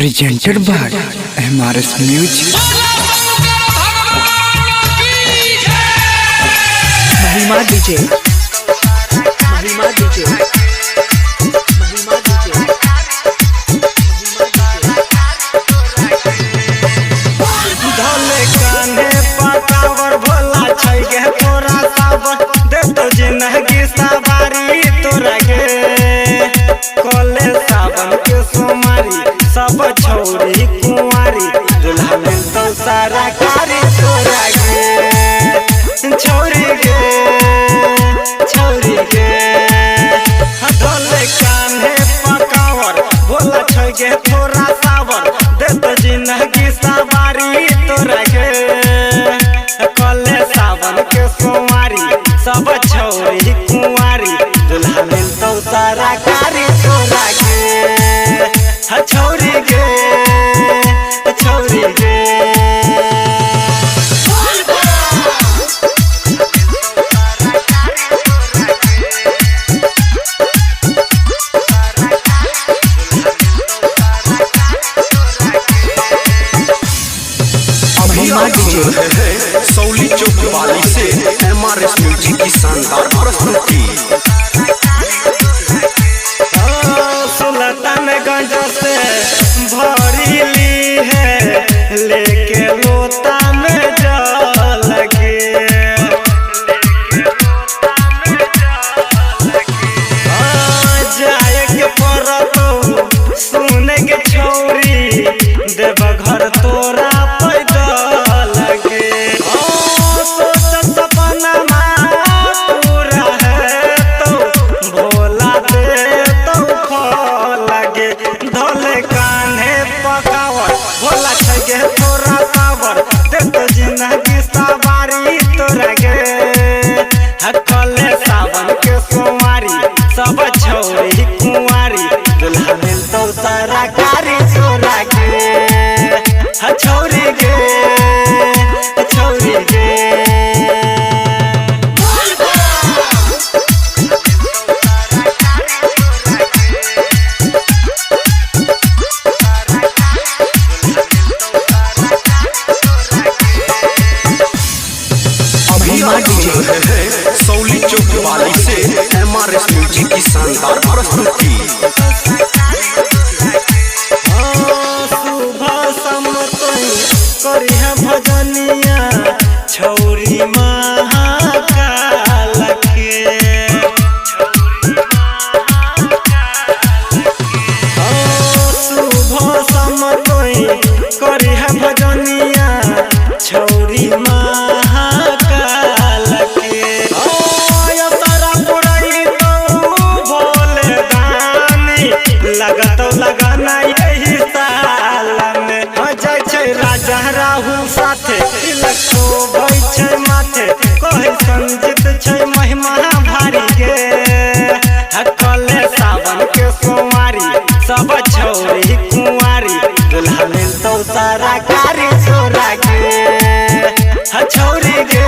presented by MRS Music. महिमा DJ, महिमा DJ, महिमा डीजे, धोले कान्हे पकावर भोला छै गे तोरा सावर दे तो जिंदगी सवारी तोरा गे कोले सावन के सोमारी सब छौरी कुंवारी दुल्हा में तो सारा कारी तोरा गे छौरी गे छौरी गे धोले कान्हे पकावर भोला छै गे तोरा सावर दे तो जिंदगी सवारी तोरा गे कोले सावन के सोमारी सब छौरी कुंवारी दुल्हा में तो सारा कारी तोरा गे छौरी गे छौरी गे महिमा डीजे, सौली चौक वाली से MRS म्यूजिक की शानदार प्रस्तुति। सुल्तानगंज से भरी ली है लेके लोता में जल के जाए के पड़तो सुने के छौरी देव घर तोरा पैदल के सोच सपना पूरा है तो भोला दे तो फल गे धोले कान्हे पकावर भोला छै गे तोरा सावर दे तो जिंदगी सवारी तोरा गे हकले सावन के सोमारी सब छौरी कुंवारी दुल्हा में तो सारा कारी तोरा गे छौरी गे छौरी गे महिमा डीजे, सौली चौक वाली से MRS म्यूजिक की शानदार प्रस्तुति। सुबह समतोई करिह भजनिया छौरी महाकाल के सुबह समतोई करिह भजनिया छौरी महाकाल के तारा पुरई तो भोले दानी लगत लगाना यही साल में जाय छै राजा राहुल साथे तिलक शोभै छै माथे कहे संजित छै महिमा भारी गे हकले सावन के सोमारी सब छौरी कुंवारी दुल्हा में तो सारा कारी तोरा गे छौरी गे